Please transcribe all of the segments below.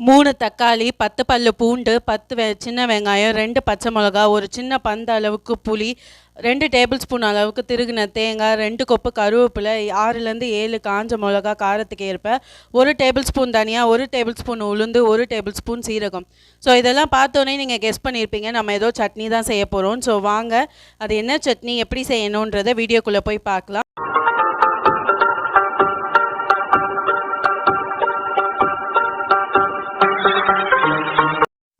3 தக்காளி, 10 பல்லு பூண்டு, 10 சின்ன வெங்காயம், 2 பச்சை மிளகா, ஒரு சின்ன பந்த அளவுக்கு புளி, 2 டேபிள் ஸ்பூன் அளவுக்கு திருகின தேங்காய், 2 கொப்பு கருவேப்பிலை, 6லேருந்து 7 காஞ்ச மிளகா காரத்துக்கு ஏற்ப, 1 டேபிள் ஸ்பூன் தனியா, 1 டேபிள் ஸ்பூன் உளுந்து, 1 டேபிள் ஸ்பூன் சீரகம். ஸோ இதெல்லாம் பார்த்தோன்னே நீங்கள் கெஸ் பண்ணியிருப்பீங்க நம்ம ஏதோ சட்னி தான் செய்ய போகிறோம். ஸோ வாங்க அது என்ன சட்னி எப்படி செய்யணுன்றதை வீடியோக்குள்ளே போய் பார்க்கலாம்.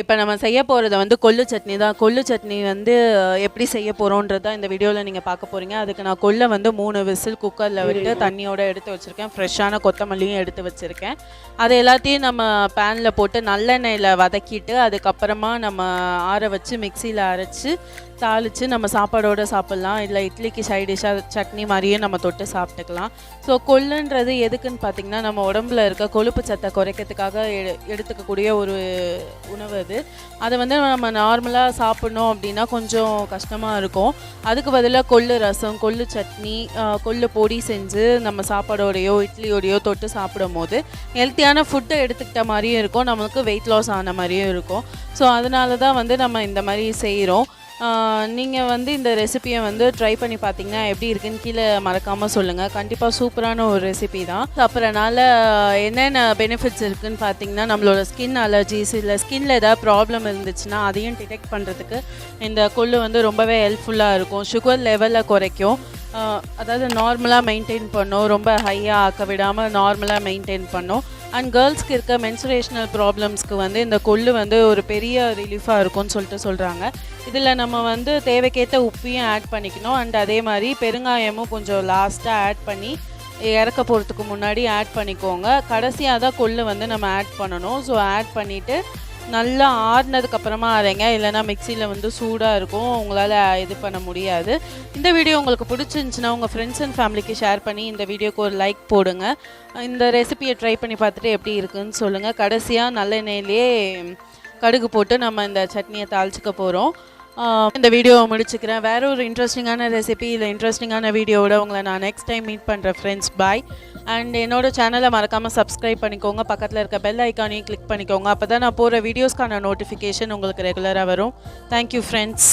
இப்போ நம்ம செய்ய போகிறது வந்து கொள்ளு சட்னி தான். கொள்ளு சட்னி வந்து எப்படி செய்ய போகிறோன்றதான் இந்த வீடியோவில் நீங்கள் பார்க்க போகிறீங்க. அதுக்கு நான் கொள்ளை வந்து 3 விசில் குக்கரில் விட்டு தண்ணியோடு எடுத்து வச்சுருக்கேன். ஃப்ரெஷ்ஷான கொத்தமல்லியும் எடுத்து வச்சுருக்கேன். அது எல்லாத்தையும் நம்ம பேனில் போட்டு நல்லெண்ணெயில் வதக்கிட்டு அதுக்கப்புறமா நம்ம ஆற வச்சு மிக்சியில் அரைச்சி தாளித்து நம்ம சாப்பாடோடு சாப்பிட்லாம். இல்லை இட்லிக்கு சைடிஷாக சட்னி மாதிரியே நம்ம தொட்டு சாப்பிட்டுக்கலாம். ஸோ கொள்ளுன்றது எதுக்குன்னு பார்த்திங்கன்னா நம்ம உடம்புல இருக்க கொழுப்பு சத்தை குறைக்கிறதுக்காக எடுத்துக்கக்கூடிய ஒரு உணவு அது. அதை வந்து நம்ம நார்மலாக சாப்பிட்ணும் அப்படின்னா கொஞ்சம் கஷ்டமாக இருக்கும். அதுக்கு பதிலாக கொள்ளு ரசம், கொள்ளு சட்னி, கொள்ளு பொடி செஞ்சு நம்ம சாப்பாடோடையோ இட்லியோடையோ தொட்டு சாப்பிடும் போது ஹெல்த்தியான ஃபுட்டை எடுத்துக்கிட்ட மாதிரியும் இருக்கும், நம்மளுக்கு வெயிட் லாஸ் ஆன மாதிரியும் இருக்கும். ஸோ அதனால தான் வந்து நம்ம இந்த மாதிரி செய்கிறோம். நீங்கள் வந்து இந்த ரெசிப்பியை வந்து ட்ரை பண்ணி பார்த்தீங்கன்னா எப்படி இருக்குன்னு கீழே மறக்காமல் சொல்லுங்கள். கண்டிப்பாக சூப்பரான ஒரு ரெசிபி தான். அப்புறம்னால என்னென்ன பெனிஃபிட்ஸ் இருக்குதுன்னு பார்த்தீங்கன்னா நம்மளோட ஸ்கின் அலர்ஜிஸ் இல்லை ஸ்கின்னில் ஏதாவது ப்ராப்ளம் இருந்துச்சுன்னா அதையும் டிடெக்ட் பண்ணுறதுக்கு இந்த கொள்ளு வந்து ரொம்பவே ஹெல்ப்ஃபுல்லாக இருக்கும். சுகர் லெவலில் குறைக்கும், அதாவது நார்மலாக மெயின்டைன் பண்ணும், ரொம்ப ஹையாக ஆக்க விடாமல் நார்மலாக மெயின்டைன் பண்ணும். அண்ட் கேர்ள்ஸ்க்கு இருக்க மென்சுரேஷனல் ப்ராப்ளம்ஸ்க்கு வந்து இந்த கொள்ளு வந்து ஒரு பெரிய ரிலீஃபாக இருக்கும்னு சொல்கிறாங்க. இதில் நம்ம வந்து தேவைக்கேற்ற உப்பையும் ஆட் பண்ணிக்கணும். அண்ட் அதே மாதிரி பெருங்காயமும் கொஞ்சம் லாஸ்ட்டாக ஆட் பண்ணி இறக்க போகிறதுக்கு முன்னாடி ஆட் பண்ணிக்கோங்க. கடைசியாக தான் கொள்ளு வந்து நம்ம ஆட் பண்ணணும். ஸோ ஆட் பண்ணிவிட்டு நல்லா ஆறுனதுக்கப்புறமா அரைங்க, இல்லைனா மிக்சியில் வந்து சூடாக இருக்கும், உங்களால் இது பண்ண முடியாது. இந்த வீடியோ உங்களுக்கு பிடிச்சிருந்துச்சின்னா உங்கள் ஃப்ரெண்ட்ஸ் அண்ட் ஃபேமிலிக்கு ஷேர் பண்ணி இந்த வீடியோக்கு ஒரு லைக் போடுங்க. இந்த ரெசிபியை ட்ரை பண்ணி பார்த்துட்டு எப்படி இருக்குதுன்னு சொல்லுங்கள். கடைசியாக நல்லெண்ணெயிலே கடுகு போட்டு நம்ம இந்த சட்னியை தாளிச்சிக்க போகிறோம். இந்த வீடியோவை முடிச்சுக்கிறேன். வேறு ஒரு இன்ட்ரெஸ்டிங்கான ரெசிபி இல்லை இன்ட்ரெஸ்டிங்கான வீடியோவோட உங்களை நான் நெக்ஸ்ட் டைம் மீட் பண்ணுறேன் ஃப்ரெண்ட்ஸ். பாய். அண்ட் என்னோட சேனலை மறக்காமல் சப்ஸ்கிரைப் பண்ணிக்கோங்க. பக்கத்தில் இருக்க பெல் ஐக்கானையும் கிளிக் பண்ணிக்கோங்க. அப்போ தான் நான் போகிற வீடியோஸ்க்கான நோட்டிஃபிகேஷன் உங்களுக்கு ரெகுலராக வரும். Thank you friends.